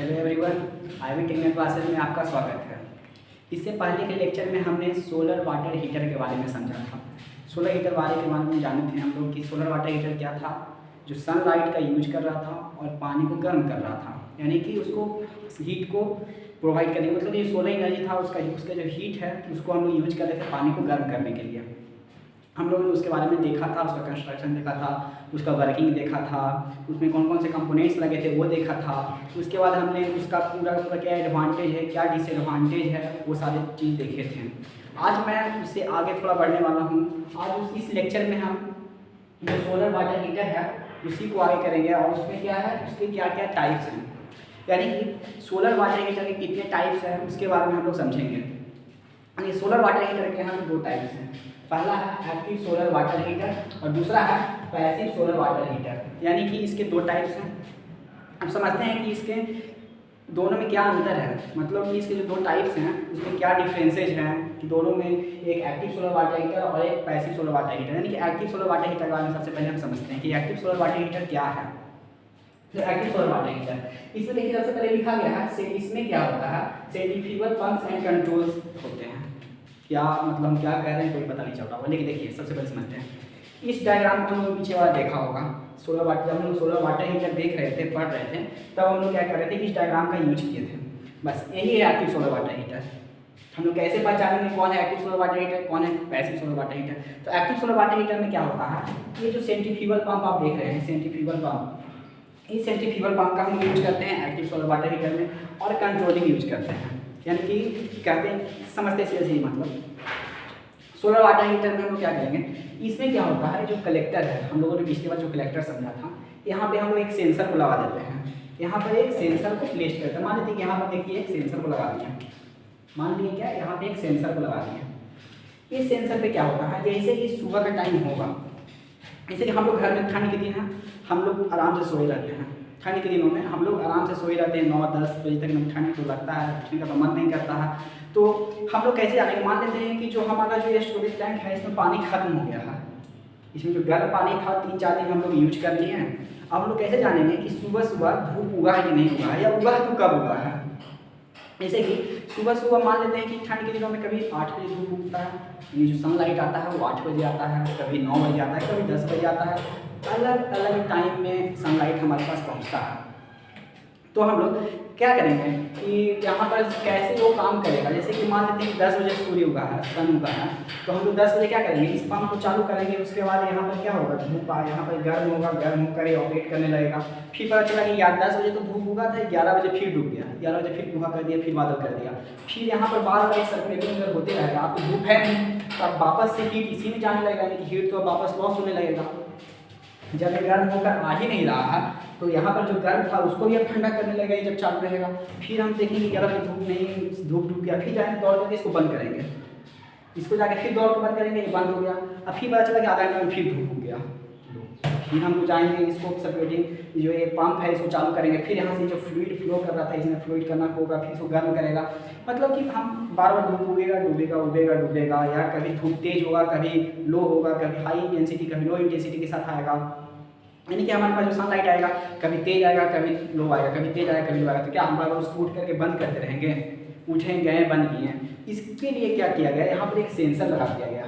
Hello everyone, IV technical classes में आपका स्वागत है। इससे पहले के लेक्चर में हमने सोलर वाटर हीटर के बारे में समझा था। सोलर हीटर बारे के बारे में जाने थे हम लोग कि सोलर वाटर हीटर क्या था, जो सनलाइट का यूज कर रहा था और पानी को गर्म कर रहा था, यानी कि उसको हीट को प्रोवाइड करने, मतलब ये सोलर एनर्जी था उसका जो हीट है उसको हम लोग यूज कर रहे थे पानी को गर्म करने के लिए। हम लोगों ने उसके बारे में देखा था, उसका कंस्ट्रक्शन देखा था, उसका वर्किंग देखा था, उसमें कौन कौन से कंपोनेंट्स लगे थे वो देखा था। उसके बाद हमने उसका पूरा क्या एडवांटेज है, क्या डिसएडवांटेज है, वो सारे चीज़ देखे थे। आज मैं उससे आगे थोड़ा बढ़ने वाला हूँ। आज इस लेक्चर में हम जो सोलर वाटर हीटर है उसी को आगे करेंगे और उसमें क्या है, उसके क्या क्या टाइप्स हैं, यानी कि सोलर वाटर हीटर के कितने टाइप्स हैं उसके बारे में हम लोग समझेंगे। यानी सोलर वाटर हीटर के यहाँ दो टाइप्स हैं, पहला है एक्टिव सोलर वाटर हीटर और दूसरा है पैसिव सोलर वाटर हीटर, यानी कि इसके दो टाइप्स हैं। अब समझते हैं कि इसके दोनों में क्या अंतर है, मतलब कि इसके जो दो टाइप्स हैं उसमें क्या डिफरेंसेज हैं कि दोनों में, एक एक्टिव सोलर वाटर हीटर और एक पैसिव सोलर वाटर हीटर। यानी कि एक्टिव सोलर वाटर हीटर के बारे में सबसे पहले हम समझते हैं कि एक्टिव सोलर वाटर हीटर क्या है। तो एक्टिव सोलर वाटर हीटर इसमें देखिए सबसे पहले लिखा गया है, इसमें क्या होता है, सेंट्रीफ्यूगल पंप्स एंड कंट्रोल्स होते हैं। क्या मतलब हम क्या कह रहे हैं कोई पता नहीं चल रहा होगा, लेकिन देखिए सबसे पहले समझते हैं। इस डायग्राम को हम लोग पीछे वाला देखा होगा, सोलर वाटर, जब हम लोग सोलर वाटर हीटर देख रहे थे, पढ़ रहे थे, तब हम लोग क्या कर रहे थे, इस डायग्राम का यूज किए थे। बस यही है एक्टिव सोलर वाटर हीटर। हम लोग कैसे पहचानेंगे कौन है एक्टिव सोलर वाटर हीटर, कौन है पैसिव सोलर वाटर हीटर। तो एक्टिव सोलर वाटर हीटर में क्या होता है, ये जो सेंट्रीफ्यूगल पंप आप देख रहे हैं, सेंट्रीफ्यूगल पंप, इस सेंट्रीफ्यूगल पंप का हम यूज करते हैं एक्टिव सोलर वाटर हीटर में, और कंट्रोलिंग यूज करते हैं, यानी कि कहते हैं, समझते सीधे मतलब सोलर वाटर हीटर में हम लोग क्या करेंगे, इसमें क्या होता है, जो कलेक्टर है, हम लोगों ने पिछली बार जो कलेक्टर समझा था, यहाँ पे हम लोग एक सेंसर को लगा देते हैं। यहाँ पर एक सेंसर को प्लेस करते हैं, मान लीजिए यहाँ पर देखिए एक सेंसर को लगा दिया, मान लीजिए क्या, यहाँ पे एक सेंसर को लगा दिया। इस सेंसर पे क्या होता है, जैसे कि सुबह का टाइम होगा, जैसे कि हम लोग घर में ठंड के दिन है, हम लोग आराम से सोए रहते हैं, ठंड के दिनों में हम लोग आराम से सोए रहते हैं, 9-10 बजे तक एकदम ठंड तो लगता है, उठने का तो मन नहीं करता है। तो हम लोग कैसे जानेंगे, मान लेते हैं कि जो हमारा जो स्टोरेज टैंक है इसमें पानी खत्म हो गया है, इसमें जो गर्म पानी था 3-4 दिन हम लोग यूज कर लिए हैं। अब हम लोग कैसे जानेंगे कि सुबह सुबह धूप उगा है कि नहीं उगा है, या उगा है तो कब उगा है। जैसे कि सुबह सुबह मान लेते हैं कि ठंड के दिनों में कभी 8 बजे धूप उगता है, ये जो सनलाइट आता है वो 8 बजे आता है, कभी 9 बजे आता है, कभी 10 बजे आता है, अलग अलग टाइम में सनलाइट हमारे पास पहुंचता है। तो हम लोग क्या करेंगे कि यहाँ पर कैसे वो काम करेगा, जैसे कि मान लेते हैं 10 बजे सूर्य उगा है, सन उगा है, तो हम लोग 10 बजे क्या करेंगे, इस पंप को चालू करेंगे, उसके बाद यहाँ पर क्या होगा, धूप यहाँ पर गर्म होगा, गर्म होकर ये ऑपरेट करने लगेगा। फिर पता चला कि यार 10 बजे तो धूप उगा था, 11 बजे फिर डूब गया, 11 बजे फिर धुआं कर दिया, फिर बादल कर दिया, फिर यहाँ पर बार बार सर्कुलेटिंग अगर होते रहेगा, आपको धूप है नहीं तो अब वापस से हीट इसी में जाने लगेगा, यानी कि हीट तो वापस लॉस होने लगेगा। जब ये गर्म होकर आ ही नहीं रहा है तो यहाँ पर जो गर्म था उसको भी अब ठंडा करने लगेगा जब चालू रहेगा। फिर हम देखेंगे कि अगर धूप नहीं, धूप डूब गया, फिर जाएंगे दौड़ करके इसको बंद करेंगे, इसको जाके फिर दौड़ कर बंद करेंगे, ये बंद हो गया। अब फिर पता चला कि आधा घंटे में फिर धूप हो गया, फिर हम लोग जाएंगे इसको सर्कुलेटिंग जो ये पंप है इसको चालू करेंगे, फिर यहाँ से जो फ्लूइड फ्लो कर रहा था इसमें फ्लूइड करना होगा, फिर इसको गर्म करेगा। मतलब कि हम बार बार धूप उगेगा डूबेगा, उगेगा डूबेगा, या कभी धूप तेज होगा, कभी लो होगा, कभी हाई इंटेंसिटी, कभी लो इंटेंसिटी के साथ आएगा। यानी कि हमारे पास जो सनलाइट आएगा कभी तेज आएगा, कभी लो आएगा, कभी तेज आएगा, कभी लो आएगा। तो क्या हम बार बार उसको उठ करके बंद करते रहेंगे, उठें गए बंद किए हैं। इसके लिए क्या किया गया, यहाँ पर एक सेंसर लगा दिया गया।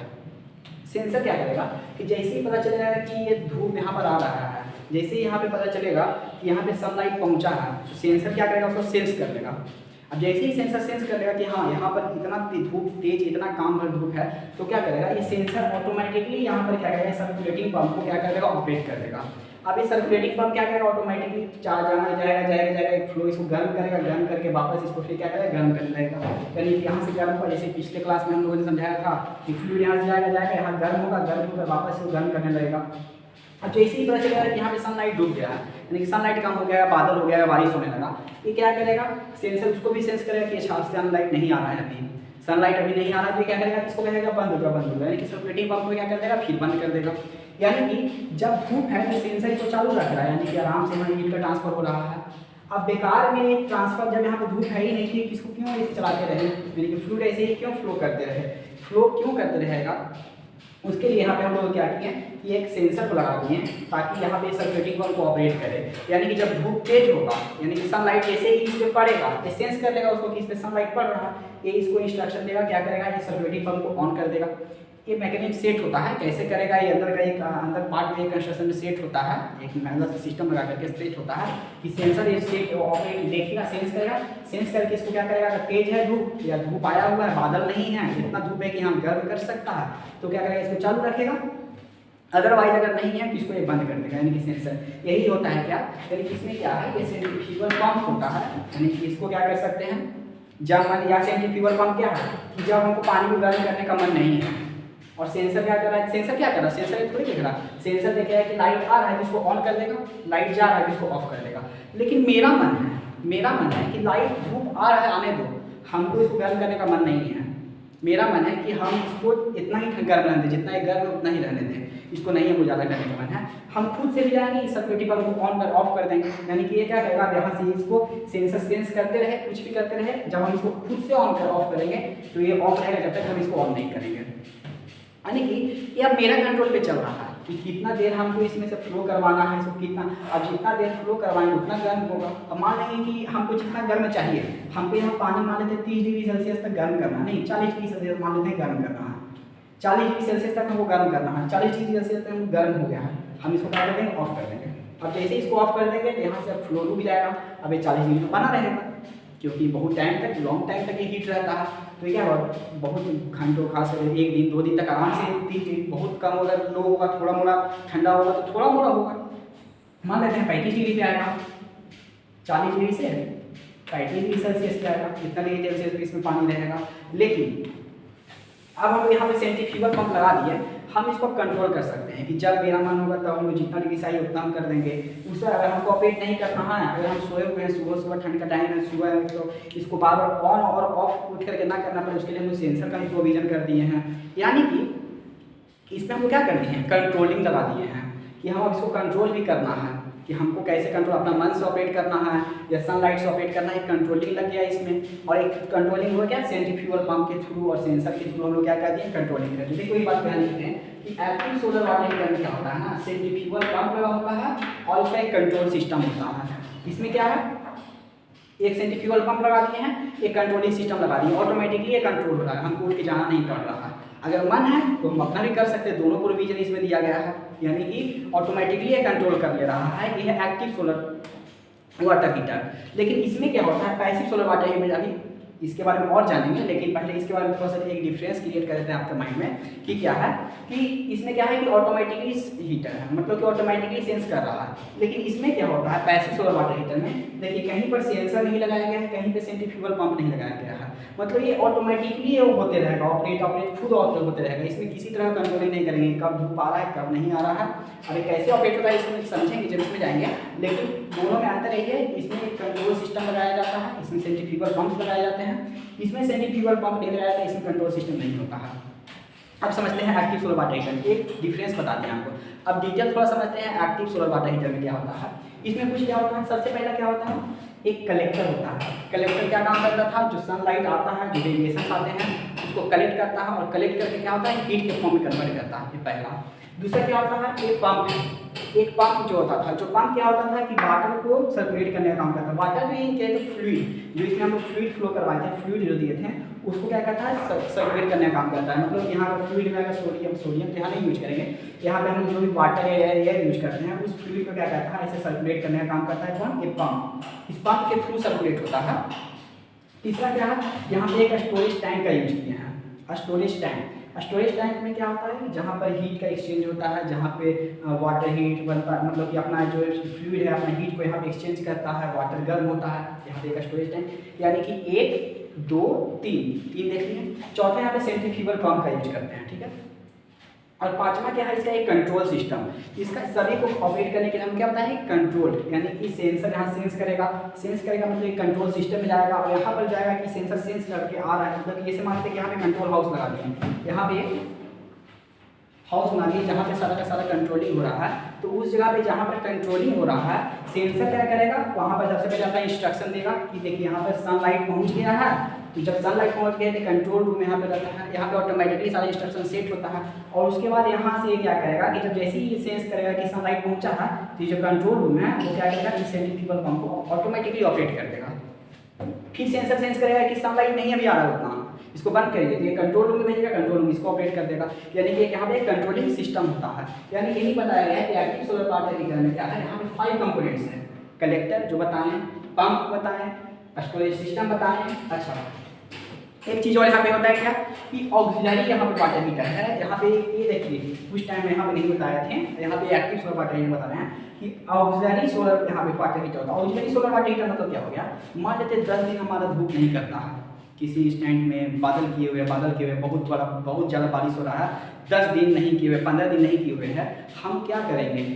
सेंसर क्या करेगा कि जैसे ही पता चलेगा कि ये धूप यहाँ पर आ रहा है, जैसे ही यहाँ पे पता चलेगा कि यहाँ पे सनलाइट पहुँचा है, तो सेंसर क्या करेगा, उसको सेंस कर लेगा। अब जैसे ही सेंसर सेंस कर लेगा कि हाँ यहाँ पर इतना धूप तेज, इतना काम भर धूप है, तो क्या करेगा ये सेंसर ऑटोमेटिकली यहाँ पर क्या करेगा, सर्कुलेटिंग पंप को क्या करेगा, ऑपरेट कर देगा। अब ये सर्कुलेटिंग पंप क्या करेगा, ऑटोमेटिकली चार्ज आना जाएगा, एक फ्लो इसको गर्म करेगा, गर्म करके वापस इसको फिर क्या करेगा, गर्म करने लगेगा। यानी कि यहाँ से गर्म होगा, जैसे पिछले क्लास में हम लोगों ने समझाया था कि फ्लूइड यहाँ से जाएगा, यहाँ गर्म होगा, गर्म होकर वापस इसको गर्म करने लगेगा। अब जैसे ही पता चलेगा कि यहाँ पे सनलाइट डूब गया है, यानी कि सनलाइट कम हो गया, बादल हो गया, बारिश होने लगा, ये क्या करेगा, सेंसर उसको भी सेंस करेगा कि अच्छा सनलाइट नहीं आ रहा है, अभी सनलाइट अभी नहीं आ रहा है, तो क्या करेगा, इसको कहेगा बंद होगा, बंद होगा, यानी कि सर्कुलेटिंग पंप को क्या कर देगा, फिर बंद कर देगा। यानी कि जब धूप है तो सेंसर इसको चालू रख रहा है, यानी कि आराम से हीट का ट्रांसफर हो रहा है। अब बेकार में ट्रांसफर, जब यहाँ पे धूप है ही नहीं थी, इसको क्यों ऐसे चलाते रहे, यानी कि फ्लूइड ऐसे ही क्यों फ्लो करते रहे, फ्लो क्यों करते रहेगा, उसके लिए यहाँ पे हम लोग क्या किए कि एक सेंसर को लगा दिए ताकि यहाँ पे सर्कुलेटिंग पंप को ऑपरेट करे। यानी कि जब धूप तेज होगा, यानी कि सनलाइट जैसे ही इस पर पड़ेगा, ये सेंस कर लेगा उसको कि इस पर सनलाइट पड़ रहा है, ये इसको इंस्ट्रक्शन देगा, क्या करेगा, ये सर्कुलेटिंग पंप को ऑन कर देगा। ये मैकेनिज्म सेट होता है, कैसे करेगा, ये अंदर का एक अंदर पार्ट में कंस्ट्रक्शन में सेट होता है, एक अंदर सिस्टम लगा करके सेट होता है कि सेंसर ये सेट ऑपरेट देखेगा, सेंस करेगा, सेंस करके इसको क्या करेगा, अगर तेज है धूप या धूप आया हुआ है, बादल नहीं है, इतना धूप है कि हम गर्म कर सकता है, तो क्या करेगा, इसको चालू रखेगा। अदरवाइज अगर नहीं है तो इसको ये बंद कर देगा। यानी कि सेंसर यही होता है क्या, यानी कि इसमें क्या है, ये सेंट्रीफ्यूगल पंप होता है। यानी कि इसको क्या कर सकते हैं, जब मन या सेंट्रीफ्यूगल पंप क्या है कि जब हमको पानी को गर्म करने का मन नहीं है, और सेंसर क्या कर रहा है, सेंसर क्या कर रहा है, सेंसर ये थोड़ी देख रहा है, सेंसर देख रहा है कि लाइट आ रहा है तो इसको ऑन कर देगा, लाइट जा रहा है तो इसको ऑफ कर देगा। लेकिन मेरा मन है कि लाइट धूप आ रहा है आने दो, हमको इसको गर्म करने का मन नहीं है। मेरा मन है कि हम इसको इतना ही गर्म रहने दें, जितना ये गर्म उतना ही रहने दें, इसको नहीं है उजाला करने का मन है। हम खुद से भी जाएंगे, इस सर्कुलेटिंग पंप को ऑन कर ऑफ कर देंगे। यानी कि ये क्या करेगा, यहाँ से इसको सेंसर सेंस करते रहे, कुछ भी करते रहे, जब हम इसको खुद से ऑन कर ऑफ करेंगे तो ये ऑफ रहेगा जब तक हम इसको ऑन नहीं करेंगे। यानी कि ये अब मेरा कंट्रोल पे चल रहा है कि कितना देर हमको इसमें से फ्लो करवाना है, इसको कितना, अब जितना देर फ्लो करवाएंगे उतना गर्म होगा। अब मान लेंगे कि हमको जितना गर्म चाहिए, हमको यहाँ पानी मान लेते हैं 30 डिग्री सेल्सियस तक गर्म करना, नहीं 40 डिग्री सेल्सियस मान लेते हैं गर्म करना है, 40 डिग्री सेल्सियस तक हमको गर्म करना है, 40 डिग्री सेल्सियस तक हम गर्म हो गया है, हम इसको क्या कर देंगे, ऑफ कर देंगे। अब जैसे इसको ऑफ कर देंगे तो यहाँ से फ्लो रुक जाएगा, अब ये 40 डिग्री बना रहेगा, क्योंकि बहुत टाइम तक, लॉन्ग टाइम तक ये हीट रहता है। तो क्या होगा, बहुत घंटों, खास कर 1 दिन 2 दिन तक आराम से 3 दिन, बहुत कम होगा, लो होगा, थोड़ा मोड़ा ठंडा होगा तो थोड़ा मोड़ा होगा, मान लेते हैं 35 डिग्री पे आएगा, 40 डिग्री से 35 डिग्री सेल्सियस पे आएगा, इतना डिग्री सेल्सियस पे इसमें पानी रहेगा। लेकिन अब हम यहाँ पे सेंट्रीफ्यूगल पंप लगा दिए, हम इसको कंट्रोल कर सकते हैं कि जब मेरा मन होगा तब हम जितना डिग्री चाहिए उतना हम कर देंगे। उससे अगर हमको ऑपरेट नहीं करना है, अगर हम सोए हुए हैं, सुबह ठंड का टाइम है, सुबह है, तो इसको बार बार ऑन और ऑफ उठ करके ना करना पड़े, उसके लिए हम सेंसर का भी प्रोविजन कर दिए हैं। यानी कि इसमें हम क्या कर दिए हैं, कंट्रोलिंग लगा दिए हैं कि हम अब इसको कंट्रोल भी करना है कि हमको कैसे कंट्रोल, अपना मन से ऑपरेट करना है या सनलाइट से ऑपरेट करना है, एक कंट्रोलिंग लग गया इसमें। और एक कंट्रोलिंग हो क्या, सेंट्रीफ्यूगल पंप के थ्रू और सेंसर के थ्रू हम लोग क्या कर दिए, कंट्रोलिंग कर दिए। देखो ये बात ध्यान रखते हैं कि एक्टिव सोलर वाटर हीटर में क्या होता है ना, सेंट्रीफ्यूगल पंप लगा होता है और उसका एक कंट्रोल सिस्टम होता है। इसमें क्या है, एक सेंट्रीफ्यूगल पंप लगा दिए हैं, एक कंट्रोलिंग सिस्टम लगा दिए, ऑटोमेटिकली ये कंट्रोल हो रहा है, हमको उठ के जाना नहीं पड़ रहा है। अगर मन है तो हम अपना भी कर सकते हैं, दोनों प्रोविजन इसमें दिया गया है। यानी कि ऑटोमेटिकली ये कंट्रोल कर ले रहा है, ये है एक्टिव सोलर वाटर हीटर। लेकिन इसमें क्या होता है, पैसिव सोलर वाटर हीटर, अभी इसके बारे में और जानेंगे, लेकिन पहले इसके बारे में थोड़ा सा एक डिफरेंस क्रिएट कर देते हैं आपके माइंड में कि क्या है, कि इसमें क्या है कि ऑटोमेटिकली हीटर है, मतलब कि ऑटोमेटिकली सेंस कर रहा है। लेकिन इसमें क्या होता है, पैसिव सोलर वाटर हीटर में देखिए कहीं पर सेंसर नहीं लगाया गया है, कहीं पर सेंट्रीफ्यूगल पंप नहीं लगाया गया है, मतलब ये ऑटोमेटिकली होते रहेगा, ऑपरेट खुद ऑपरेट होते रहेगा। इसमें किसी तरह का कंट्रोलिंग नहीं करेंगे, कब धूप आ रहा है कब नहीं आ रहा है, अभी कैसे ऑपरेट होता है इसमें समझेंगे जब इसमें जाएंगे। लेकिन दोनों में अंतर यही है, इसमें एक कंट्रोल सिस्टम लगाया जाता है, इसमें सेंट्रीफ्यूगल पंप्स लगाए जाते हैं। इसमें सेंट्रीफ्यूगल पंप नहीं लगाया जाता है, इसमें कंट्रोल सिस्टम नहीं होता है। अब समझते हैं एक्टिव सोलर वाटर हीटर, एक डिफरेंस बताते हैं आपको। अब डिटेल थोड़ा समझते हैं एक्टिव सोलर वाटर हीटर में क्या होता है। इसमें कुछ क्या होता है, सबसे पहला क्या होता है, एक कलेक्टर होता है। कलेक्टर क्या काम करता था, जो सनलाइट आता है, जो रेडिएशन आते हैं उसको कलेक्ट करता है, और कलेक्ट करके क्या होता है, हीट के फॉर्म में कन्वर्ट करता है, ये पहला। दूसरा क्या होता है, एक पंप है, एक पंप जो होता था, जो पंप क्या होता था कि वाटर को सर्कुलेट करने का काम करता है। वाटर में क्या है, फ्लूइड, जो इसमें हम लोग फ्लूइड फ्लो करवाए थे, फ्लूइड जो दिए थे उसको क्या करता है, सर्कुलेट करने का काम करता है। मतलब यहाँ पर फ्लूइड में अगर सोडियम तो यहाँ नहीं यूज करेंगे, यहाँ पे हम जो भी वाटर एयर यूज करते हैं उस फ्लूइड को क्या करता है, ऐसे सर्कुलेट करने का काम करता है कौन, ये पंप। इस पंप के थ्रू सर्कुलेट होता है। तीसरा क्या है, यहाँ पे एक स्टोरेज टैंक का यूज किया है, स्टोरेज टैंक। स्टोरेज टैंक में क्या होता है, जहाँ पर हीट का एक्सचेंज होता है, जहाँ पे वाटर हीट बनता है, मतलब कि अपना जो फ्लूइड है अपना हीट को यहाँ पे एक्सचेंज करता है, वाटर गर्म होता है, यहाँ पे एक स्टोरेज टैंक। यानी कि 1 2 3 देख लीजिए। चौथा यहाँ पे सेंट्रीफ्यूगल पंप का यूज करते हैं, ठीक है। और पांचवा क्या है, इसका एक कंट्रोल सिस्टम। इसका सभी को ऑपरेट करने के लिए हम क्या बताएं, कंट्रोल, यानी कि सेंसर यहाँ सेंस करेगा मतलब एक कंट्रोल सिस्टम में जाएगा, और यहाँ पर जाएगा कि सेंसर सेंस करके आ रहा है, मतलब ये से मानते हैं कि यहाँ पे कंट्रोल हाउस लगा दिया, यहाँ पे हाउस बना दिए जहाँ पे सारा का सारा कंट्रोलिंग हो रहा है। तो उस जगह पे जहाँ पर कंट्रोलिंग हो रहा है, सेंसर क्या करेगा, वहाँ पर सबसे पहले अपना इंस्ट्रक्शन देगा कि देखिए यहाँ पर सनलाइट पहुँच गया है, तो जब सनलाइट पहुंच गए तो कंट्रोल रूम यहाँ पे रहता है, यहाँ पे ऑटोमेटिकली सारा इंस्ट्रक्शन सेट होता है। और उसके बाद यहाँ से ये क्या करेगा कि जब जैसे ही ये सेंस करेगा कि सनलाइट पहुंचा है तो ये जो कंट्रोल रूम है वो क्या करेगा, इस सेंट्रीफ्यूगल पंप को ऑटोमेटिकली ऑपरेट कर देगा। फिर सेंसर सेंस करेगा कि सनलाइट नहीं अभी आ रहा उतना, इसको बंद करिए, तो ये कंट्रोल रूम में भेजेगा, कंट्रोल रूम इसको ऑपरेट कर देगा। यानी कि यहाँ पे एक कंट्रोलिंग सिस्टम होता है। यानी यही बताया गया है कि एक्टिव सोलर वाटर हीटर में क्या है, यहाँ पे 5 कंपोनेंट्स हैं। कलेक्टर जो बताएं, पंप बताएं, स्टोरेज सिस्टम बताएं। अच्छा, एक चीज़ और यहाँ पे होता है क्या कि ऑक्सिलरी यहाँ पे वाटर हीटर है। यहाँ पे ये देखिए कुछ टाइम यहाँ पे नहीं बताए थे, यहाँ पे एक्टिव सोलर वाटर हीटर बता रहे हैं कि ऑक्सिलरी सोलर यहाँ पे वाटर हीटर होता है। ऑक्सिलरी सोलर वाटर हीटर मतलब क्या हो गया, मान लेते 10 दिन हमारा धूप नहीं करता है, किसी स्टैंड में बादल किए हुए बहुत ज़्यादा बारिश हो रहा है, 10 दिन नहीं किए हुए, 15 दिन नहीं किए हुए हैं, हम क्या करेंगे,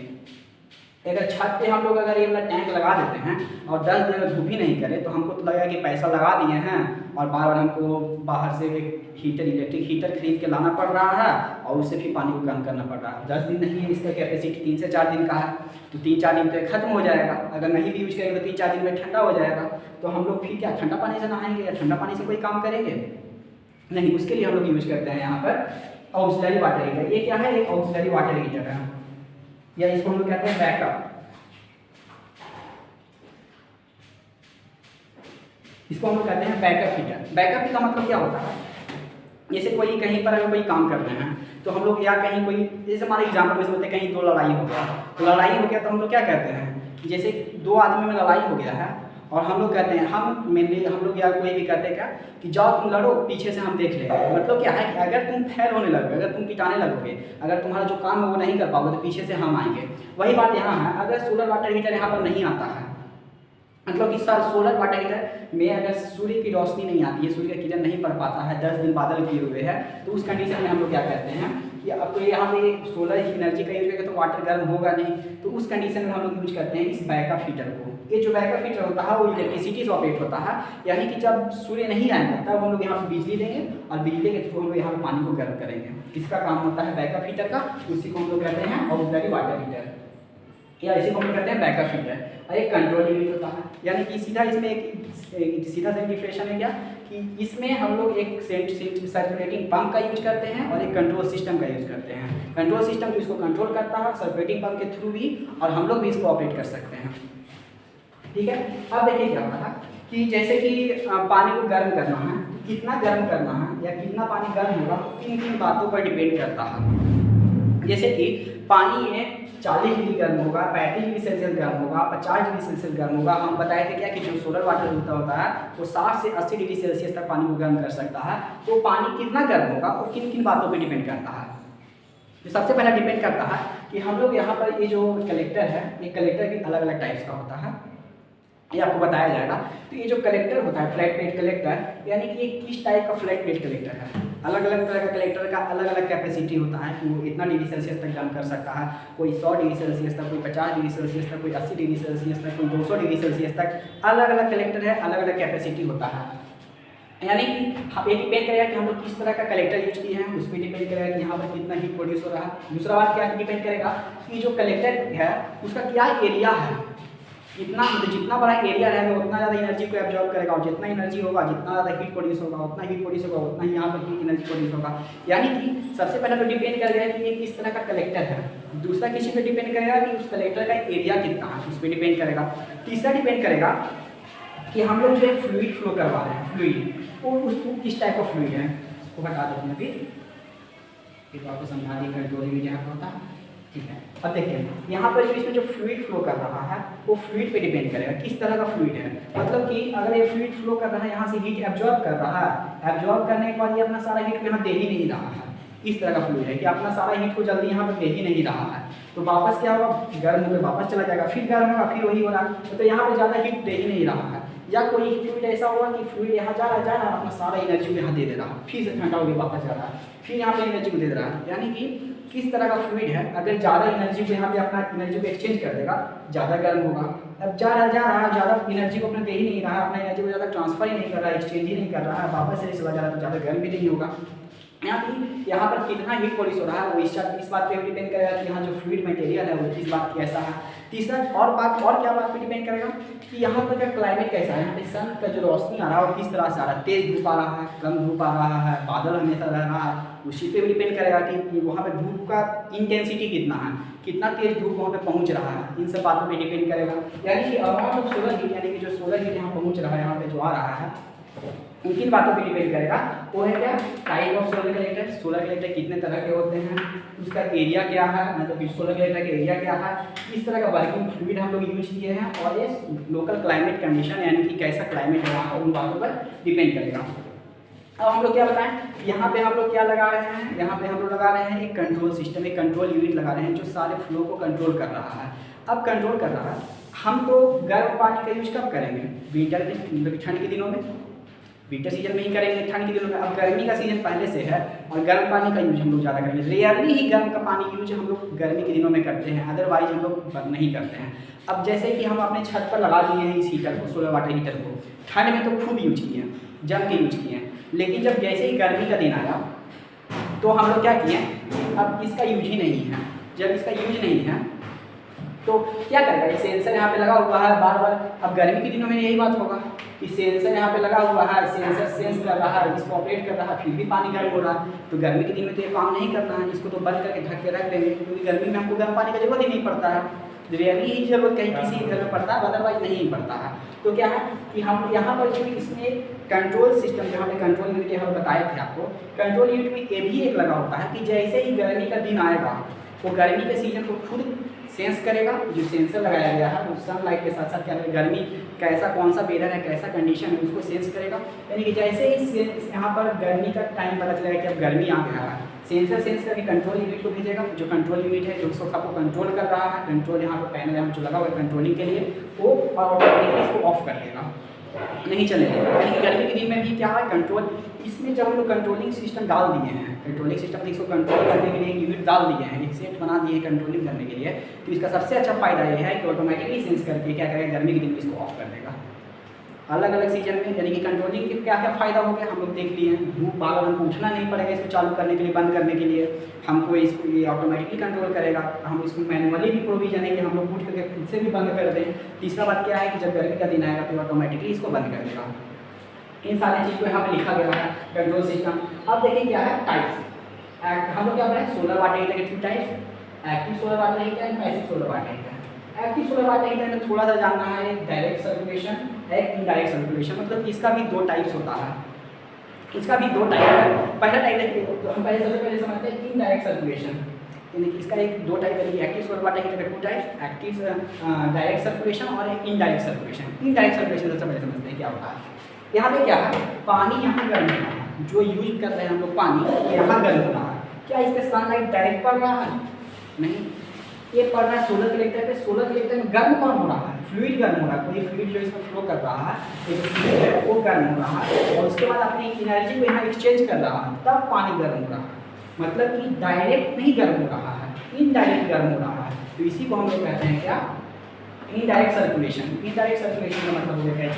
अगर छत पे हम लोग अगर ये वाला टैंक लगा देते हैं और 10 दिन अगर धूप ही नहीं करे तो हमको तो लगेगा कि पैसा लगा दिए हैं और बार बार हमको बाहर से एक हीटर, इलेक्ट्रिक हीटर खरीद के लाना पड़ रहा है और उससे फिर पानी को गर्म करना पड़ रहा है। 10 दिन नहीं है, इसका कैपेसिटी 3 से 4 दिन का है, तो 3-4 दिन तो खत्म हो जाएगा। अगर नहीं भी यूज करेंगे तो 3-4 दिन में ठंडा हो जाएगा, तो हम लोग फिर क्या ठंडा पानी से नहाएंगे या ठंडा पानी से कोई काम करेंगे नहीं। उसके लिए हम लोग यूज करते हैं यहाँ पर ऑक्सिलरी वाटर हीटर। ये क्या है, एक ऑक्सिलरी वाटर हीटर है, या इसको हम लोग कहते हैं बैकअप। इसको हम लोग कहते हैं बैकअप हीटर। बैकअप का मतलब क्या होता है, जैसे कोई कहीं पर अगर कोई काम कर रहे हैं तो हम लोग या कहीं कोई, जैसे हमारे एग्जाम्पल में बोलते हैं कहीं 2 लड़ाई हो गया, तो लड़ाई हो गया तो हम लोग क्या कहते हैं, जैसे 2 आदमी में लड़ाई हो गया है और हम लोग कहते हैं, हम मेनली हम लोग या कोई भी कहते हैं क्या कि जाओ तुम लड़ो, पीछे से हम देख लेंगे। मतलब क्या है कि अगर तुम फेल होने लगोगे, अगर तुम पिटाने लगोगे, अगर तुम्हारा जो काम है वो नहीं कर पाओगे तो पीछे से हम आएंगे। वही बात यहाँ है, अगर सोलर वाटर हीटर यहाँ पर नहीं आता है, मतलब कि सोलर वाटर हीटर में अगर सूर्य की रोशनी नहीं आती है, सूर्य का किरण नहीं पड़ पाता है, 10 दिन बादल किए हुए हैं, तो उस कंडीशन में हम लोग क्या कहते हैं कि अब तो यहाँ पे सोलर एनर्जी का यूज करेंगे तो वाटर गर्म होगा नहीं, तो उस कंडीशन में हम लोग यूज करते हैं इस बैकअप हीटर को। ये जो बैकअप हीटर होता है वो इलेक्ट्रिसिटी से ऑपरेट होता है, यानी कि जब सूर्य नहीं आएगा तब हम लोग यहाँ पे बिजली देंगे और बिजली के थ्रू हम लोग यहाँ पे पानी को गर्म करेंगे। किसका काम होता है, बैकअप हीटर का, उसी को हम लोग कहते हैं ऑक्सिलरी वाटर हीटर, या इसी को हम कहते हैं बैकअप हीटर। और एक कंट्रोल यूनिट होता है, यानी कि सीधा इसमें एक सीधा सा डिफरेंशिएशन है क्या कि इसमें हम लोग एक सर्कुलेटिंग पंप का यूज करते हैं और एक कंट्रोल सिस्टम का यूज करते हैं। कंट्रोल सिस्टम जो इसको कंट्रोल करता है सर्कुलेटिंग पंप के थ्रू भी, और हम लोग भी इसको ऑपरेट कर सकते हैं। ठीक है, अब देखिए क्या होता है कि जैसे कि पानी को गर्म करना है, कितना गर्म करना है या कितना पानी गर्म होगा किन बातों पर डिपेंड करता है। जैसे कि पानी में 40 डिग्री गर्म होगा, 35 डिग्री सेल्सियस गर्म होगा, 50 डिग्री सेल्सियस गर्म होगा। हम बताए थे क्या कि जो सोलर वाटर होता है वो 60 से 80 डिग्री सेल्सियस तक पानी को गर्म कर सकता है। तो पानी कितना गर्म होगा वो किन बातों पे डिपेंड करता है। जो सबसे पहला डिपेंड करता है कि हम लोग यहाँ पर ये जो कलेक्टर है, ये कलेक्टर भी अलग अलग टाइप्स का होता है, ये आपको बताया जाएगा। तो ये जो कलेक्टर होता है फ्लैट प्लेट कलेक्टर, यानी कि ये किस टाइप का फ्लैट प्लेट कलेक्टर है। अलग अलग तरह का कलेक्टर का अलग अलग कैपेसिटी होता है कि वो इतना डिग्री सेल्सियस तक गर्म कर सकता है। कोई 100 डिग्री सेल्सियस तक, कोई 50 डिग्री सेल्सियस तक, कोई 80 डिग्री सेल्सियस तक, कोई 200 डिग्री सेल्सियस तक। अलग अलग कलेक्टर है, अलग अलग कैपेसिटी होता है। यानी कि ये डिपेंड करेगा कि हम लोग किस तरह का कलेक्टर यूज किए हैं, उस पर डिपेंड करेगा कि यहाँ पर कितना हीट प्रोड्यूस हो रहा है। दूसरा बात क्या डिपेंड करेगा कि जो कलेक्टर है उसका क्या एरिया है, कितना, मतलब जितना बड़ा एरिया रहेगा उतना ज़्यादा एनर्जी को एब्जॉर्ब करेगा, और जितना एनर्जी होगा, जितना ज़्यादा हीट प्रोड्यूस होगा, उतना हीट प्रोड्यूस होगा, उतना ही यहाँ पर हीट एनर्जी प्रोड्यूस होगा। यानी कि सबसे पहले तो डिपेंड करेगा कि ये किस तरह का कलेक्टर है। दूसरा किसी पे डिपेंड करेगा कि उस कलेक्टर का एरिया कितना है, उस पर डिपेंड करेगा। तीसरा डिपेंड करेगा कि हम लोग जो फ्लूइड फ्लो करवा रहे हैं, फ्लूइड वो उसको किस टाइप का फ्लूइड है, उसको हटा देते हैं। फिर आपको समझा दी कंट्रोल यूनिट यहाँ पर होता है। ठीक है, अब देखिए यहाँ पर जो इसमें जो फ्लूइड फ्लो कर रहा है वो फ्लूइड पे डिपेंड करेगा किस तरह का फ्लूइड है। मतलब कि अगर ये फ्लूइड फ्लो कर रहा है, यहाँ से हीट एब्जॉर्ब कर रहा है, एब्जॉर्ब करने के बाद ये अपना सारा हीट को यहाँ दे ही नहीं रहा है, इस तरह का फ्लूइड है कि अपना सारा हीट को जल्दी यहाँ पर दे ही नहीं रहा है, तो वापस क्या होगा, गर्म होकर वापस चला जाएगा, फिर गर्म होगा, फिर वही हो रहा है, तो यहाँ पर ज़्यादा हीट दे ही नहीं रहा है। या कोई फ्लूइड ऐसा होगा कि फ्लूइड यहाँ जा रहा है, अपना सारा एनर्जी को यहाँ दे रहा है, फिर से ठंडा होकर वापस जा रहा है, फिर यहाँ पे एनर्जी को दे रहा है। यानी कि किस तरह का फ्लूइड है, अगर ज़्यादा एनर्जी को यहाँ पे अपना एनर्जी को एक्सचेंज कर देगा, ज़्यादा गर्म होगा। अब जा रहा है ज़्यादा एनर्जी को अपने दे ही नहीं रहा है, अपना एनर्जी को ज़्यादा ट्रांसफर ही नहीं कर रहा है, एक्सचेंज ही नहीं कर रहा है, वापस से चला जा रहा है, तो ज़्यादा गर्म भी नहीं होगा। यहाँ पर कितना हीट प्रोड्यूस हो रहा है वो इस बात पे डिपेंड करेगा कि यहाँ जो फ्लूइड मटेरियल है वो किस बात कैसा है। तीसरा और क्या बात पे डिपेंड करेगा कि यहाँ पर का क्लाइमेट कैसा है, यहाँ पे सन का जो रोशनी आ रहा है वो किस तरह से आ रहा है, तेज धूप आ रहा है, कम धूप आ रहा है, बादल हमेशा रह रहा है, उसी पे भी डिपेंड करेगा कि वहाँ पे धूप का इंटेंसिटी कितना है, कितना तेज धूप वहाँ पे पहुँच रहा है, इन सब बातों पे डिपेंड करेगा। यानी कि अमाउंट ऑफ सोलर हीट, यानी कि जो सोलर हीट यहाँ पहुँच रहा है, यहाँ पे जो आ रहा है, उन किन बातों पे डिपेंड करेगा। वो है क्या, type of solar collector, solar collector कितने तरह के होते हैं, उसका एरिया क्या है, मतलब सोलर कलेक्टर का एरिया क्या है, किस तरह का वर्किंग फ्लूइड हम लोग यूज किए हैं, और ये लोकल क्लाइमेट कंडीशन यानी कि कैसा क्लाइमेट है वहाँ, उन बातों पर डिपेंड करेगा। अब हम लोग क्या बताएं, यहाँ पे हम लोग क्या लगा रहे हैं, यहाँ पे हम लोग लगा रहे हैं एक कंट्रोल सिस्टम, एक कंट्रोल यूनिट लगा रहे हैं जो सारे फ्लो को कंट्रोल कर रहा है। अब कंट्रोल कर रहा है, हम तो गर्म पानी का यूज कब करेंगे, विंटर में, ठंड के दिनों में, विंटर सीजन में ही करेंगे, ठंड के दिनों में। अब गर्मी का सीजन पहले से है और गर्म पानी का यूज हम लोग ज़्यादा करेंगे, रेयरली ही गर्म का पानी यूज हम लोग गर्मी के दिनों में करते हैं, अदरवाइज हम लोग नहीं करते हैं। अब जैसे कि हम अपने छत पर लगा दिए हैं इस हीटर को, सोलर वाटर हीटर को, ठंड में तो खूब यूज किए हैं, जम के यूज किए हैं, लेकिन जब जैसे ही गर्मी का दिन आया तो हम लोग क्या किए, अब इसका यूज ही नहीं है। जब इसका यूज नहीं है तो क्या करेगा, ये सेंसर यहाँ पे लगा हुआ है बार बार। अब गर्मी के दिनों में यही बात होगा कि सेंसर यहाँ पे लगा हुआ है, सेंसर सेंस कर रहा है, इसको ऑपरेट कर रहा है, फिर भी पानी गर्म हो रहा है। तो गर्मी के दिन में तो ये काम नहीं करना है, इसको तो बंद करके ढक के रख देंगे, क्योंकि गर्मी में हमको गर्म पानी का जरूरत ही नहीं पड़ता है, रेयरली ही जरूरत कहीं किसी घर में पड़ता है, अदरवाइज नहीं पड़ता है। तो क्या है कि हम यहाँ पर जो इसमें कंट्रोल सिस्टम, जहाँ पे कंट्रोल यूनिट हम बताए थे आपको, कंट्रोल यूनिट में ये भी एक लगा होता है कि जैसे ही गर्मी का दिन आएगा वो गर्मी के सीजन को खुद सेंस करेगा। जो सेंसर लगाया गया है वो सनलाइट के साथ साथ क्या करेगा, गर्मी कैसा, कौन सा वेदर है, कैसा कंडीशन है, उसको सेंस करेगा। यानी कि जैसे ही यहाँ पर गर्मी का टाइम पता चलेगा कि अब गर्मी आ गया है, सेंसर सेंस करके कंट्रोल यूनिट को भेजेगा। जो कंट्रोल यूनिट है जो उसको सबको कंट्रोल कर रहा है, कंट्रोल यहाँ पर पैनल यहाँ जो लगा हुआ है कंट्रोलिंग के लिए, वो ऑटोमेटिकली इसको ऑफ कर देगा, नहीं चले देगा। यानी गर्मी के दिन में भी क्या है, कंट्रोल, इसमें जब हम लोग कंट्रोलिंग सिस्टम डाल दिए हैं, कंट्रोलिंग सिस्टम इसको कंट्रोल करने के लिए एक यूनिट डाल दिए हैं, एक सेट बना दिए हैं कंट्रोलिंग करने के लिए, तो इसका सबसे अच्छा फायदा ये है कि ऑटोमेटिकली सेंस करके क्या करेगा, गर्मी के दिन में इसको ऑफ कर देगा अलग अलग सीजन में। यानी कि कंट्रोलिंग के क्या क्या फ़ायदा हो गया हम लोग देख लिए हैं। धूप बार हमको उठना नहीं पड़ेगा इसको चालू करने के लिए, बंद करने के लिए, हमको इसको ये ऑटोमेटिकली कंट्रोल करेगा। हम इसको मैनुअली भी प्रोविजन है कि हम लोग उठ करके खुद से भी बंद कर दें। तीसरा बात क्या है कि जब गर्मी का दिन आएगा तो ऑटोमेटिकली इसको बंद कर देगा। इन सारी चीज़ को यहाँ पे लिखा गया है कंट्रोल सिस्टम। अब देखिए क्या है टाइप, हम लोग क्या करें, सोलर वाटर हीटर के 2 type, active solar water heater and passive solar water heater. Active solar water heater में थोड़ा सा जानना है, एक डायरेक्ट सर्कुलेशन, एक इनडायरेक्ट सर्कुलेशन, मतलब इसका भी 2 टाइप्स होता है। इसका भी 2 टाइप है। पहला टाइप देखिए, तो हम सबसे पहले समझते हैं इनडायरेक्ट सर्कुलेशन, यानी कि इसका एक 2 टाइप है। एक्टिव सोलर वाटर हीटर के 2 टाइप, एक्टिव डायरेक्ट सर्कुलेशन और एक इनडायरेक्ट सर्कुलेशन। इनडायरेक्ट सर्कुलेशन सबसे पहले समझते हैं क्या होता है। यहाँ पे क्या है, पानी यहाँ गर्म हो रहा है, जो यूज कर रहे हैं हम लोग पानी यहाँ गर्म हो रहा है। क्या इस पर सनलाइट डायरेक्ट पड़ रहा है? नहीं, ये पड़ रहा है सोलर कलेक्टर पे। सोलर कलेक्टर में गर्म कौन हो रहा है, फ्लूइड गर्म हो रहा है। कोई फ्लूइड जो इसमें फ्लो कर रहा है, ये जो फ्लूइड है वो गर्म हो रहा है और उसके बाद अपनी एनर्जी को यहाँ एक्सचेंज कर रहा है, तब पानी गर्म हो रहा है। मतलब कि डायरेक्ट नहीं गर्म हो रहा है, इनडायरेक्ट गर्म हो रहा है। तो इसी को हम लोग कहते हैं क्या, इनडायरेक्ट सर्कुलेशन। इनडायरेक्ट सर्कुलेशन का मतलब हो गया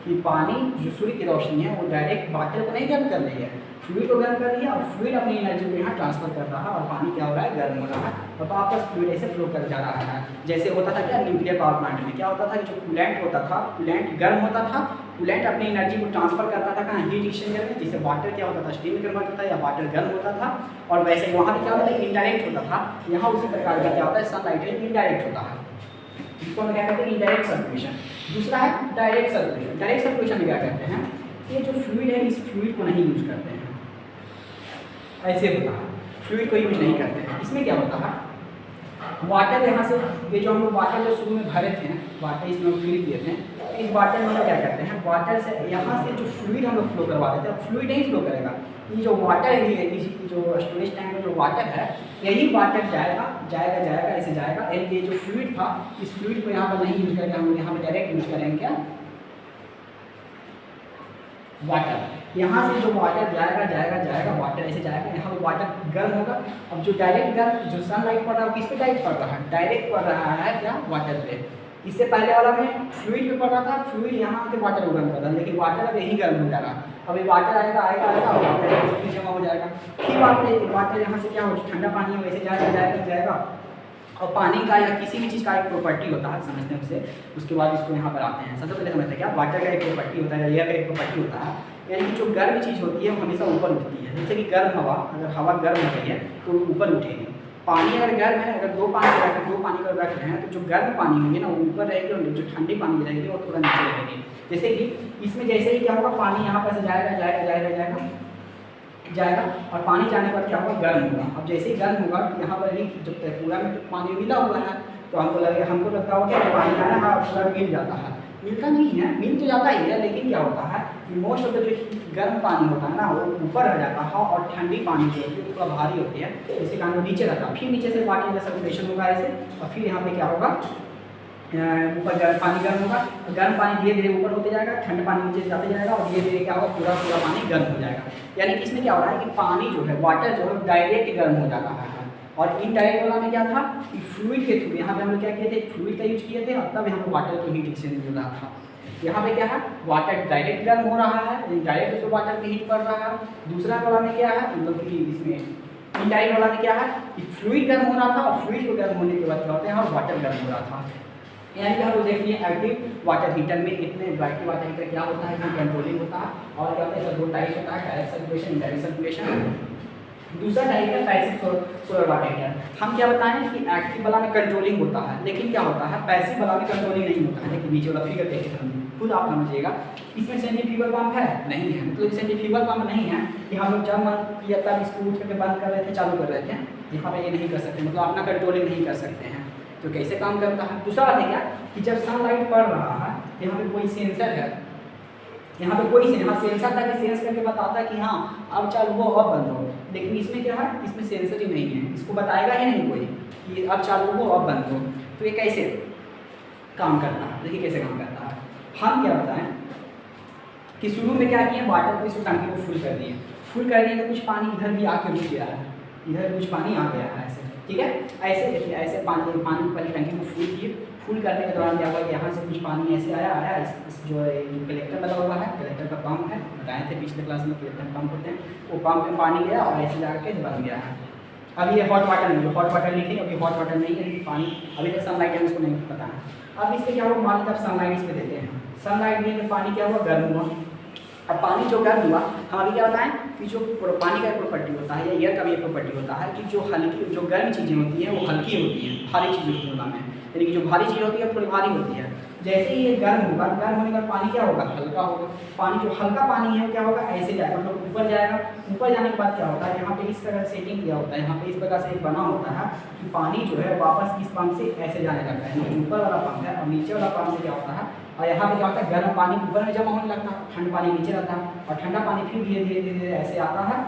कि पानी जो सूर्य की रोशनी है वो डायरेक्ट वाटर को नहीं गर्म कर रही है, फ्लूइड को गर्म कर रही है और फ्लूइड अपनी एनर्जी को यहाँ ट्रांसफर कर रहा है और पानी क्या हो रहा है, गर्म हो रहा है और वापस फ्लूइड ऐसे फ्लो कर जा रहा है। जैसे होता था क्या, न्यूक्लियर पावर प्लांट में क्या होता था कि जो कूलेंट होता था, कूलेंट गर्म होता था, कूलेंट अपनी एनर्जी को ट्रांसफर करता था कहाँ, हीट एक्सचेंजर में, जिससे वाटर क्या होता था, स्टीम कन्वर्ट होता है या वाटर गर्म होता था। और वैसे ही वहाँ पर क्या होता है, इनडायरेक्ट होता था। यहाँ उसी प्रकार का क्या होता है, सनलाइट इनडायरेक्ट होता है, इसको हम क्या कहते हैं, इनडायरेक्ट सर्कुलेशन। दूसरा है डायरेक्ट सर्कुलेशन। डायरेक्ट सर्कुलेशन में क्या करते हैं, ये जो फ्लूइड है इस फ्लूइड को नहीं यूज करते हैं, ऐसे होता है, फ्लूइड को यूज नहीं करते हैं। इसमें क्या होता है, वाटर यहाँ से, ये जो हम लोग वाटर जो शुरू में भरे थे, वाटर इसमें फ्लूइड दिए थे, तो इस वाटर में हम क्या करते हैं, वाटर से यहाँ से जो फ्लूइड हम लोग फ्लो करवा देते हैं, फ्लूइड नहीं फ्लो करेगा, ये जो वाटर है, ये जो स्टोरेज टैंक में जो वाटर है, यही वाटर जाएगा जाएगा जाएगा ऐसे जाएगा। एंड ये जो फ्लूइड था, इस फ्लूइड को यहाँ पर नहीं यूज करके हम यहाँ पर डायरेक्ट यूज करेंगे क्या, वाटर। यहाँ से जो वाटर जाएगा जाएगा जाएगा, वाटर ऐसे जाएगा, यहाँ पर वाटर गर्म होगा। अब जो डायरेक्ट गर्म, जो सनलाइट पड़ रहा है किस पे डायरेक्ट पड़ रहा है, डायरेक्ट पड़ रहा है क्या, वाटर पे। इससे पहले वाला में फ्लूइड पे पड़ रहा था, फ्लूइड यहाँ के वाटर को गर्म कर रहा था, लेकिन वाटर अब यही गर्म हो जा रहा। अभी वाटर आएगा आएगा आएगा और वाटर जमा हो जाएगा। फिर वाटर यहाँ से क्या हो, ठंडा पानी है वैसे जाएगा जाएगा जाएगा। और पानी का या किसी भी चीज़ का एक प्रॉपर्टी होता है, समझते हैं उससे, उसके बाद इसको यहाँ पर आते हैं। सबसे पहले समझते हैं क्या वाटर का एक प्रॉपर्टी होता है, एयर का एक प्रॉपर्टी होता है, यानी कि जो गर्म चीज़ होती है वो हमेशा ऊपर उठती है। जैसे कि गर्म हवा, अगर हवा गर्म हो गई है तो ऊपर उठेगी। पानी अगर गर्म है, अगर दो पानी का रख रहे हैं तो जो गर्म पानी होगी ना वो ऊपर रहेगी और जो ठंडी पानी रहेगी वो थोड़ा नीचे रहेगी। जैसे कि इसमें जैसे ही क्या होगा, पानी यहाँ पर से जाएगा जाएगा जाएगा जाएगा जाएगा और पानी जाने पर क्या होगा, गर्म होगा। अब जैसे ही गर्म होगा यहाँ पर भी जब पूरा में पानी मिला हुआ है तो हमको लगता होगा कि पानी आया है पूरा मिल जाता है। मिलता नहीं है, मिल तो जाता ही है, लेकिन क्या होता है कि मोस्ट ऑफ द जो गर्म पानी होता है ना वो ऊपर रह जाता है और ठंडी पानी जो होती है थोड़ा भारी होती है, इसी कारण वो नीचे रहता है। फिर नीचे से वाटर का सर्कुलेशन होगा ऐसे, और फिर यहाँ पे क्या होगा, ऊपर पानी गर्म होगा, गर्म पानी धीरे धीरे ऊपर होते जाएगा, ठंडा पानी नीचे जाते जाएगा और धीरे धीरे क्या होगा, पूरा पूरा पानी गर्म हो जाएगा। यानी कि इसमें क्या हो रहा है कि पानी जो है, वाटर जो है डायरेक्ट गर्म हो जाता है। और इनडायरेक्ट वाला में क्या था कि फ्लूइड के थ्रू, यहाँ पे हम लोग क्या किए थे, फ्लूइड का यूज किए थे और तब यहाँ पे वाटर को हीट एक्सचेंज मिल रहा था। यहाँ पे क्या है, वाटर डायरेक्ट गर्म हो रहा है, डायरेक्ट उसको वाटर की हीट पड़ रहा है। दूसरा वाला में क्या है, मतलब कि इसमें इनडायरेक्ट वाला में क्या है कि फ्लूइड गर्म हो रहा था और फ्लूइड को गर्म होने के बाद क्या होता है और वाटर गर्म हो रहा था। यानी कि हम लोग देखिए एक्टिव वाटर हीटर में इतने एक्टिव वाटर हीटर क्या होता है कि कंट्रोलिंग होता है। और क्या होता है, दो टाइप होता है, डायरेक्ट सर्कुलेशन, इनडायरेक्ट सर्कुलेशन। दूसरा टाइप है पैसिव सोलर वाटर हीटर। हम क्या बताएं कि एक्टिव वाला में कंट्रोलिंग होता है, लेकिन क्या होता है पैसिव वाला में कंट्रोलिंग नहीं होता है। लेकिन नीचे वाला फिगर देखिए, हम खुद आप समझिएगा। इसमें सेंट्रीफ्यूगल पंप है नहीं है, मतलब सेंट्रीफ्यूगल पंप नहीं है कि हम लोग जब मन किया तब इसको उठ करके बंद कर रहे थे, चालू कर रहे थे। यहाँ पे ये नहीं कर सकते, मतलब अपना कंट्रोलिंग नहीं कर सकते हैं। तो कैसे काम करता है, दूसरा बात है क्या कि जब सनलाइट पड़ रहा है, यहाँ पे कोई सेंसर है, यहाँ पे कोई सेंसर था कि सेंस करके बताता है कि हाँ अब चालू हो अब बंद हो। लेकिन इसमें क्या है, इसमें सेंसर ही नहीं है, इसको बताएगा ही नहीं कोई कि अब चालू हो अब बंद हो। तो ये कैसे काम करता है, देखिए कैसे काम करता है। हम क्या बताएं कि शुरू में क्या किए, वाटर को इस टंकी को फुल कर दिए, फुल करने का कुछ पानी इधर भी आके रुक गया है, इधर कुछ पानी आ गया है ऐसे, ठीक है। ऐसे देखिए, ऐसे पानी वाली टंकी को फुल किए, फुल करने के दौरान क्या हुआ, यहाँ से कुछ पानी ऐसे आया इस जो कलेक्टर लगा हुआ है, कलेक्टर का पंप है, बताए थे पिछले क्लास में कलेक्टर पंप होते हैं, वो पंप में पानी गया और ऐसे जाके बन गया है। अब ये हॉट वाटर नहीं, हॉट वाटर लिखे, अभी हॉट वाटर नहीं है, पानी अभी तक सनलाइट है उसको नहीं पता है। अब इसमें क्या हुआ, मान लीजिए आप सनलाइट इस पर देते हैं, सनलाइट देने में पानी क्या हुआ, गर्म हुआ। अब पानी जो गर्म हुआ, हम अभी क्या बताएं कि जो पानी का प्रॉपर्टी होता है या एयर का भी एक प्रॉपर्टी होता है कि जो गर्म चीज़ें होती हैं वो हल्की होती हैं, भारी चीज़ों की तुलना में, यानी कि जो भारी चीज़ होती है थोड़ी भारी होती है। जैसे ही ये गर्म होगा, गर्म होने का पानी क्या होगा, हल्का होगा। पानी जो हल्का पानी है क्या होगा, ऐसे जाएगा, मतलब ऊपर जाएगा। ऊपर जाने के बाद क्या होता है, यहाँ पे इस तरह सेटिंग किया होता है, यहाँ पे इस प्रकार से एक बना होता है कि पानी जो है वापस इस पंप से ऐसे जाने लगता है, जो ऊपर वाला पंप है, और नीचे वाला पंप से क्या होता है, और यहाँ पे क्या होता है, गर्म पानी ऊपर में जमा होने लगता है, ठंडा पानी नीचे रहता है, और ठंडा पानी फिर धीरे धीरे धीरे धीरे ऐसे आता है,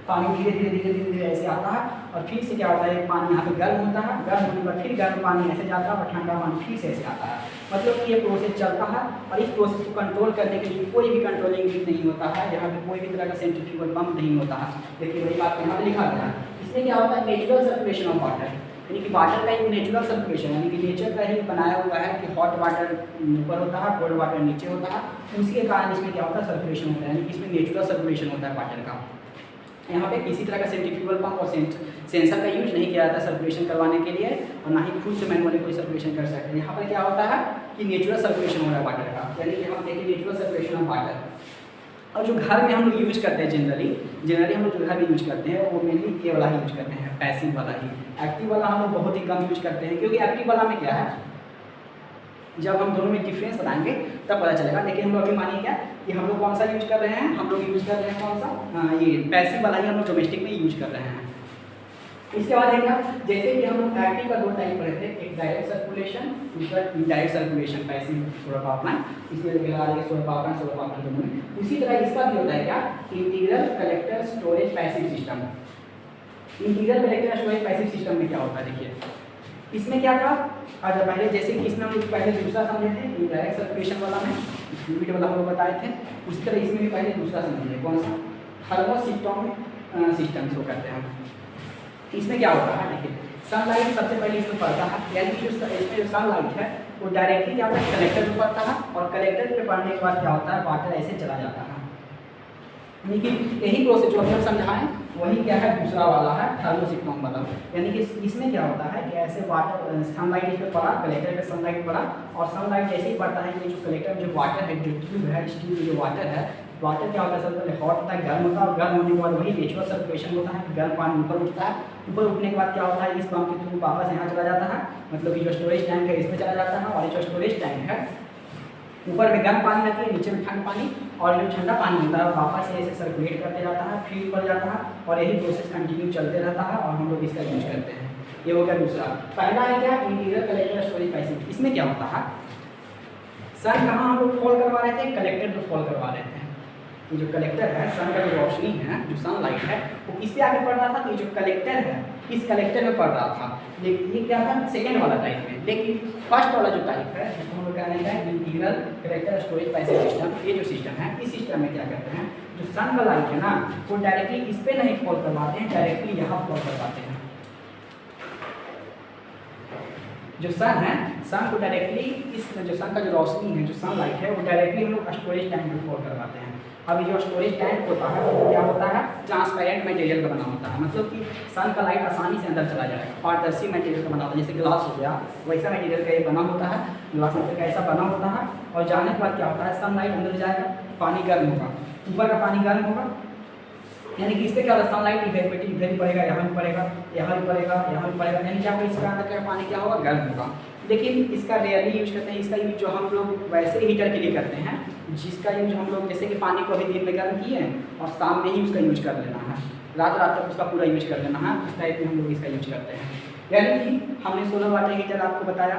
पानी धीरे धीरे धीरे धीरे धीरे ऐसे आता है, और फिर से क्या होता है, पानी यहाँ पे गर्म होता है, गर्म होने के बाद फिर गर्म पानी ऐसे जाता है और ठंडा पानी फिर से ऐसे आता है। मतलब कि ये प्रोसेस चलता है, और इस प्रोसेस को कंट्रोल करने के लिए कोई भी कंट्रोलिंग यूनिट नहीं होता है, यहाँ पे कोई भी तरह का सेंट्रीफ्यूगल पंप नहीं होता है। देखिए वही बात यहाँ पे लिखा गया है। इसमें क्या होता है, नेचुरल सर्कुलेशन ऑफ वाटर, यानी कि वाटर का एक नेचुरल सर्कुलेशन, यानी कि नेचर का ही बनाया हुआ है कि हॉट वाटर ऊपर होता है, कोल्ड वाटर नीचे होता है, उसके कारण इसमें क्या होता है, सर्कुलेशन होता है, यानी कि इसमें नेचुरल सर्कुलेशन होता है वाटर का। यहाँ पे किसी तरह का सेंट्रीफ्यूगल पंप और सेंसर का यूज नहीं किया जाता सर्कुलेशन करवाने के लिए, और ना ही खुद से मैनुअली कोई सर्कुलेशन कर सकते हैं। यहाँ पर क्या होता है कि नेचुरल सर्कुलेशन हो रहा है वाटर का, यानी कि हम देखिए नेचुरल सर्कुलेशन ऑफ वाटर। और जो घर में हम लोग यूज करते हैं जनरली हम लोग जो घर में यूज करते हैं वो मेनली ये वाला ही यूज करते हैं, पैसिव वाला ही। एक्टिव वाला हम लोग बहुत ही कम यूज करते हैं, क्योंकि एक्टिव वाला में क्या है, जब हम दोनों में डिफरेंस बताएंगे तब पता चलेगा। लेकिन हम लोग अभी मानिए क्या कि हम लोग कौन सा यूज कर रहे हैं, हम लोग यूज कर रहे हैं कौन सा, ये पैसिव वाला ही हम लोग डोमेस्टिक में यूज कर रहे हैं। इसके बाद है क्या, जैसे कि हम लोग एक्टिव का दो टाइप पढ़े थे, एक डायरेक्ट सर्कुलेशन, दूसरा indirect circulation, passive solar power plant, इसमें लगा रही है सोलर पावर प्लांट दोनों में। उसी तरह इसका भी होता है क्या, integral collector storage passive system. Integral collector storage passive system में क्या होता है, देखिए इसमें क्या था, आज पहले जैसे कि इसमें हम लोग पहले दूसरा समझे थे, डायरेक्ट सर्कुलेशन वाला में फ्लूइड वाला हम लोग बताए थे, उसी तरह इसमें भी पहले दूसरा समझिए, कौन सा, थर्मोसिस्टम सिस्टम इसको कहते हैं। इसमें क्या होता है, देखिए सनलाइट सबसे पहले इसमें पड़ता है, यानी कि इसमें जो सनलाइट है वो डायरेक्टली क्या होता है, कलेक्टर पे पड़ता है, और कलेक्टर पे पड़ने के बाद क्या होता है, वाटर ऐसे चला जाता है, यानी कि यही प्रोसेस जो हम समझाएं वही क्या है, दूसरा वाला है थर्मोसिक्लोन वाला। यानी कि इसमें क्या होता है कि ऐसे वाटर सनलाइट इस पर पड़ा, कलेक्टर पे सनलाइट पड़ा, और सनलाइट जैसे ही पड़ता है ये जो कलेक्टर जो वाटर है, जो ट्यूब है, इस ट्यूब में जो वाटर है, वाटर क्या होता है सबसे पहले हॉट होता है, गर्म होता है, और गर्म होने के बाद वही नेचुरल सर्कुलेशन होता है, गर्म पानी ऊपर उठता है, ऊपर उठने के बाद क्या होता है, इस पंप के थ्रू वापस यहाँ चला जाता है, मतलब कि जो स्टोरेज टैंक है इसमें चला जाता है, और ये जो स्टोरेज टैंक है ऊपर में गर्म पानी रहती है, नीचे में ठंड पानी, और जो ठंडा पानी होता है वापस से ऐसे सर्कुलेट करते जाता है, फिर ऊपर जाता है, और यही प्रोसेस कंटिन्यू चलते रहता है, और हम लोग इसका यूज करते हैं। ये हो गया दूसरा। पहला है क्या, इंटीरियर कलेक्टर स्टोरेज फैसिलिटी। इसमें क्या होता है, सन कहाँ हम लोग फॉल करवा रहे थे, कलेक्टर पे फॉल करवा रहे थे। ये जो कलेक्टर है, सन का जो रोशनी है, जो सनलाइट है, वो किस पे आगे पड़ रहा था, तो ये जो कलेक्टर है इस कलेक्टर में पड़ रहा था। लेकिन ये क्या था, सेकेंड वाला टाइप में। लेकिन फर्स्ट वाला जो टाइप है जिसको हम लोग क्या कहते हैं, integral collector storage passage system, ये जो सिस्टम है, इस सिस्टम में क्या करते हैं, जो सन का लाइट है ना, वो डायरेक्टली इस पे नहीं फॉल करवाते हैं, डायरेक्टली यहाँ फॉल करवाते हैं। जो सन है, सन को डायरेक्टली इस जो सन का जो रोशनी है, जो सनलाइट है, वो डायरेक्टली हम लोग स्टोरेज टैंक में फॉल करवाते हैं। अब ये जो स्टोरेज टैंक होता है वो क्या होता है, ट्रांसपेरेंट मटेरियल का बना होता है, मतलब कि सन का लाइट आसानी से अंदर चला जाएगा, पारदर्शी मटेरियल का बना होता है, जैसे ग्लास हो गया वैसा मटेरियल का ये बना होता है, ग्लास मटेरियल का ऐसा बना होता है। और जाने के बाद क्या होता है, सनलाइट अंदर जाएगा, पानी गर्म होगा, ऊपर का पानी गर्म होगा, यानी कि इस पर क्या होगा, सनलाइट इधर भी पड़ेगा, यहाँ भी पड़ेगा, यहाँ भी पड़ेगा, यहाँ भी पड़ेगा, यानी क्या होगा, इसका अंदर का पानी क्या होगा, गर्म होगा। लेकिन इसका रेयरली यूज करते हैं, इसका यूज जो हम लोग वैसे हीटर के लिए करते हैं, जिसका यूज हम लोग जैसे कि पानी को अभी दिन में गर्म किए और शाम में ही उसका यूज कर लेना है, रात रात तक उसका पूरा यूज कर लेना है, इस टाइप में हम लोग इसका यूज करते हैं। यानी कि हमने सोलर वाटर हीटर आपको बताया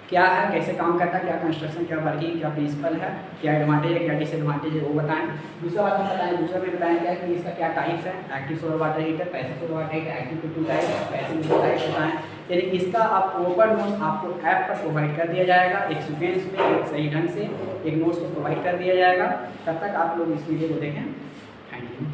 क्या है, कैसे काम करता है, क्या कंस्ट्रक्शन, क्या वर्किंग, क्या प्रिंसिपल है, क्या एडवांटेज है, क्या डिसएडवांटेज है, वो बताएं। दूसरा बात हम बताएं, दूसरा में बताएं क्या कि इसका क्या टाइप्स है, active solar water heater, passive solar water heater, active के 2 टाइप, पैसिव 2 टाइप बताएं। यानी इसका आप प्रॉपर नोट्स आपको ऐप पर प्रोवाइड कर दिया जाएगा, एक सीक्वेंस में, एक सही ढंग से एक नोट्स को प्रोवाइड कर दिया जाएगा। तब तक आप लोग इस वीडियो को देखें। Thank you.